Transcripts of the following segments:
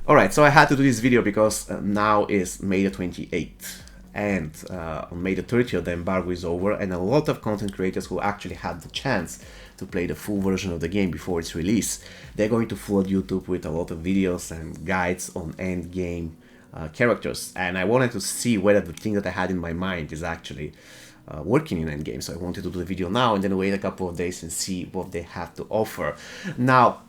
Alright, so I had to do this video because now is May the 28th, and on May the 30th the embargo is over, and a lot of content creators who actually had the chance to play the full version of the game before its release, they're going to flood YouTube with a lot of videos and guides on end game characters, and I wanted to see whether the thing that I had in my mind is actually working in endgame. So I wanted to do the video now and then wait a couple of days and see what they have to offer. Now,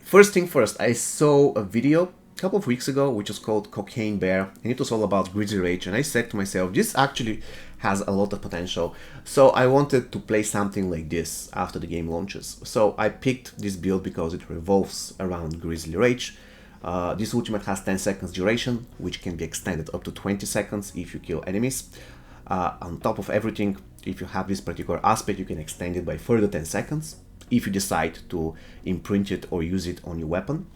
first thing first, I saw a video a couple of weeks ago which was called Cocaine Bear, and it was all about Grizzly Rage, and I said to myself, this actually has a lot of potential, so I wanted to play something like this after the game launches. So I picked this build because it revolves around Grizzly Rage. This ultimate has 10 seconds duration, which can be extended up to 20 seconds if you kill enemies. On top of everything, if you have this particular aspect, you can extend it by further 10 seconds if you decide to imprint it or use it on your weapon.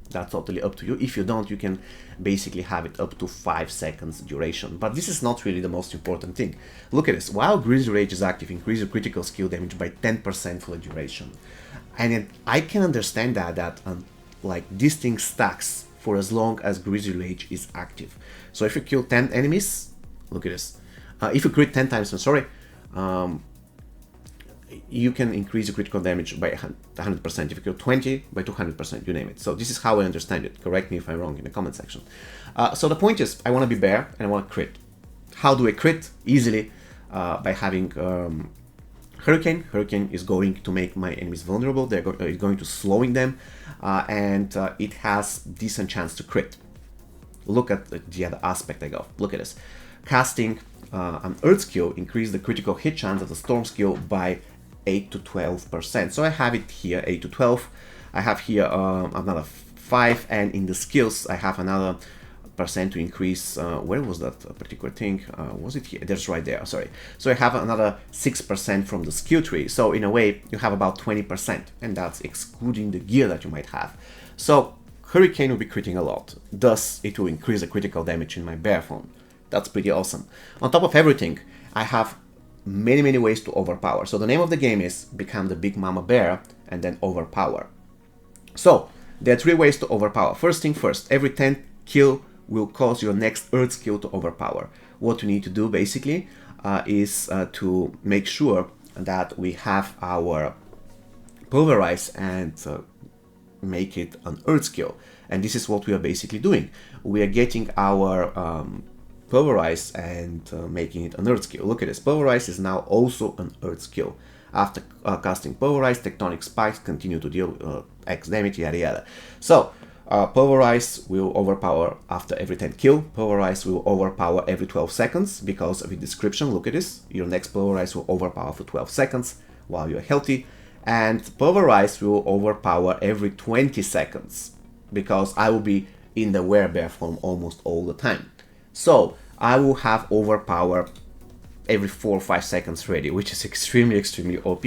That's totally up to you. If you don't, you can basically have it up to 5 seconds duration. But this is not really the most important thing. Look at this. While Grizzly Rage is active, increase your critical skill damage by 10% for the duration. And I can understand that like this thing stacks for as long as Grizzly Rage is active. So if you kill 10 enemies, look at this. If you crit 10 times, I'm sorry, you can increase your critical damage by 100%. If you kill 20, by 200%, you name it. So this is how I understand it. Correct me if I'm wrong in the comment section. So the point is, I want to be bear and I want to crit. How do I crit? Easily by having Hurricane. Hurricane is going to make my enemies vulnerable. They're going to slowing them, and it has decent chance to crit. Look at the other aspect I got. Look at this. Casting an Earth skill increase the critical hit chance of the Storm skill by 8 to 12%. So I have it here, 8 to 12. I have here another 5, and in the skills I have another percent to increase. Where was that particular thing? Was it here? That's right there, sorry. So I have another 6% from the skill tree. So in a way, you have about 20%, and that's excluding the gear that you might have. So Hurricane will be critting a lot. Thus, it will increase the critical damage in my bear form. That's pretty awesome. On top of everything, I have many ways to overpower. So the name of the game is become the big mama bear and then overpower. So there are 3 ways to overpower. First thing first, every 10 kill will cause your next Earth skill to overpower. What you need to do basically is to make sure that we have our Pulverize and make it an Earth skill. And this is what we are basically doing. We are getting our Pulverize and making it an Earth skill. Look at this. Pulverize is now also an Earth skill. After casting Pulverize, Tectonic Spikes continue to deal X damage, yada yada. So Pulverize will overpower after every 10 kill. Pulverize will overpower every 12 seconds because of the description. Look at this. Your next Pulverize will overpower for 12 seconds while you're healthy. And Pulverize will overpower every 20 seconds because I will be in the werebear form almost all the time. So I will have overpower every 4 or 5 seconds ready, which is extremely OP.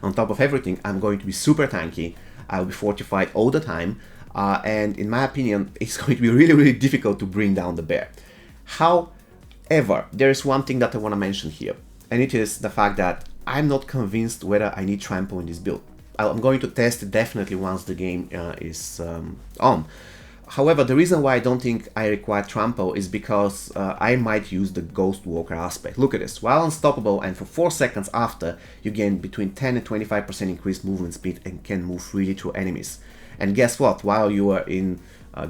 On top of everything, I'm going to be super tanky. I'll be fortified all the time. And in my opinion, it's going to be really difficult to bring down the bear. However, there is one thing that I want to mention here, and it is the fact that I'm not convinced whether I need trample in this build. I'm going to test it definitely once the game is on. However, the reason why I don't think I require trample is because I might use the Ghost Walker aspect. Look at this. While unstoppable and for 4 seconds after, you gain between 10 and 25% increased movement speed and can move freely through enemies. And guess what? While you are in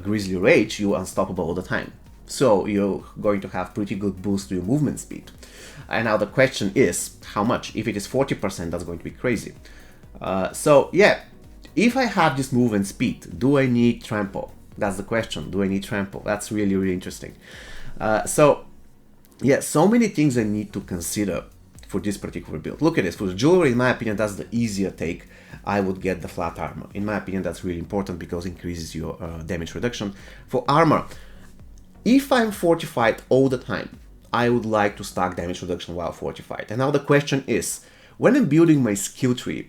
Grizzly Rage, you're unstoppable all the time. So you're going to have pretty good boost to your movement speed. And now the question is, how much? If it is 40%, that's going to be crazy. So yeah, if I have this movement speed, do I need trample? That's the question. Do I need trample? That's really interesting. So yeah, so many things I need to consider for this particular build. Look at this. For the jewelry, in my opinion, that's the easier take. I would get the flat armor. In my opinion, that's really important because it increases your damage reduction. For armor, if I'm fortified all the time, I would like to stack damage reduction while fortified. And now the question is, when I'm building my skill tree,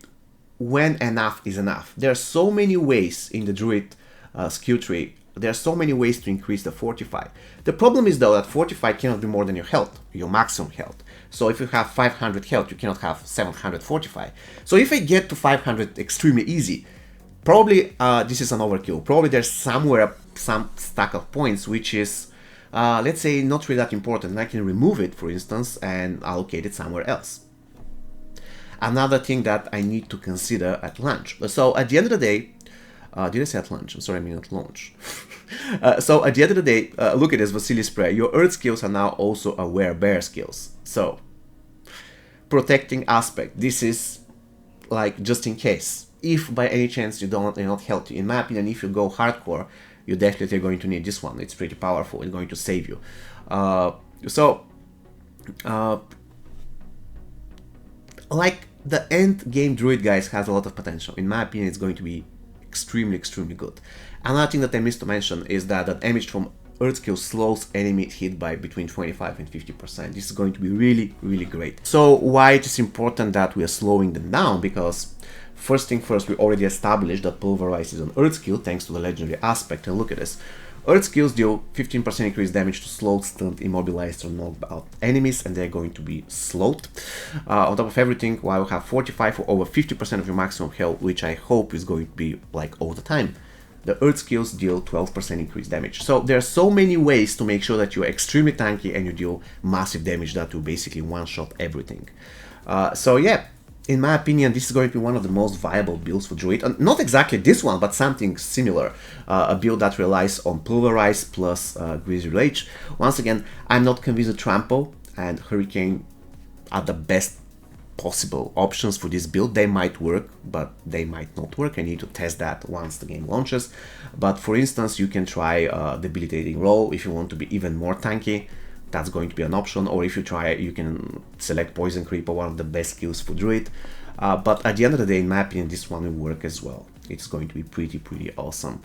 when enough is enough? There are so many ways in the Druid skill tree. There are so many ways to increase the fortify. The problem is though that fortify cannot be more than your health, your maximum health. So if you have 500 health, you cannot have 700 fortify. So if I get to 500 extremely easy, Probably this is an overkill. Probably there's somewhere some stack of points which is, let's say, not really that important. And I can remove it, for instance, and allocate it somewhere else. Another thing that I need to consider at launch. So at the end of the day, did I say at launch? I'm sorry, I mean at launch. So at the end of the day, look at this, Vasily's Prayer. Your Earth skills are now also aware bear skills. So protecting aspect. This is like just in case. If by any chance you're not healthy, in my opinion, if you go hardcore, you definitely are going to need this one. It's pretty powerful. It's going to save you. Like the end game Druid, guys, has a lot of potential. In my opinion, it's going to be extremely, extremely good. Another thing that I missed to mention is that the damage from Earth skill slows enemy hit by between 25 and 50%. This is going to be really, really great. So why it is important that we are slowing them down? Because first thing first, we already established that Pulverize is an Earth skill thanks to the legendary aspect. And look at this. Earth skills deal 15% increased damage to slowed, stunned, immobilized, or knocked out enemies, and they're going to be slowed. On top of everything, while you have 45 or over 50% of your maximum health, which I hope is going to be like all the time, the Earth skills deal 12% increased damage. So there are so many ways to make sure that you're extremely tanky and you deal massive damage that will basically one-shot everything. So yeah, in my opinion, this is going to be one of the most viable builds for Druid. Not exactly this one, but something similar. A build that relies on Pulverize plus Grizzly Rage. Once again, I'm not convinced that Trample and Hurricane are the best possible options for this build. They might work, but they might not work. I need to test that once the game launches. But for instance, you can try Debilitating Roll if you want to be even more tanky. That's going to be an option. Or if you try, you can select Poison Creeper, one of the best skills for Druid. But at the end of the day, in my opinion, this one will work as well. It's going to be pretty awesome.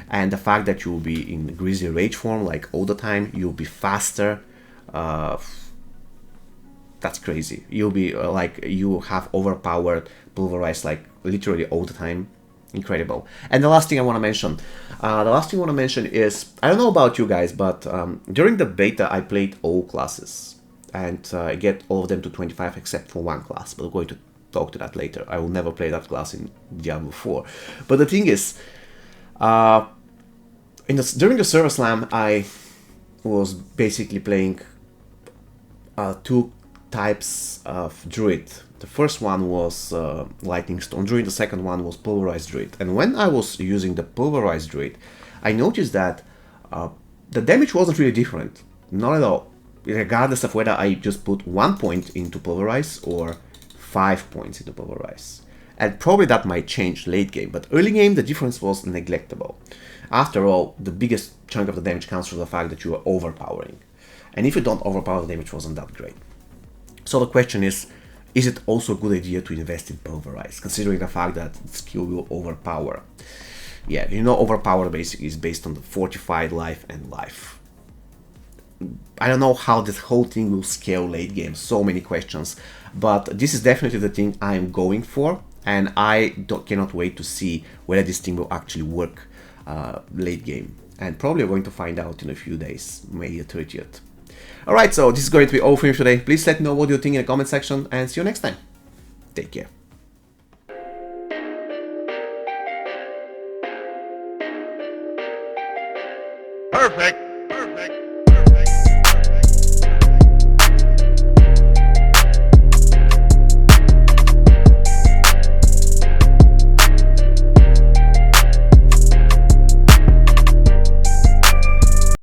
And the fact that you will be in Grizzly Rage form like all the time, you'll be faster. That's crazy. You'll be like, you have overpowered Pulverize like literally all the time. Incredible. And the last thing I want to mention, is, I don't know about you guys, but during the beta I played all classes and I get all of them to 25 except for one class, but we're going to talk to that later. I will never play that class in Diablo 4. But the thing is, during the server slam I was basically playing two types of Druid. The first one was Lightning Stone Druid, the second one was Pulverized Druid. And when I was using the Pulverized Druid, I noticed that the damage wasn't really different. Not at all. Regardless of whether I just put 1 point into Pulverize or 5 points into Pulverize. And probably that might change late game, but early game the difference was neglectable. After all, the biggest chunk of the damage comes from the fact that you are overpowering. And if you don't overpower, the damage wasn't that great. So the question is it also a good idea to invest in Pulverize, considering the fact that the skill will overpower? Yeah, you know, overpower basically is based on the fortified life and life. I don't know how this whole thing will scale late game, so many questions, but this is definitely the thing I'm going for, and I cannot wait to see whether this thing will actually work late game. And probably we're going to find out in a few days, May 30th. Alright, so this is going to be all for me today. Please let me know what you think in the comment section, and see you next time. Take care. Perfect.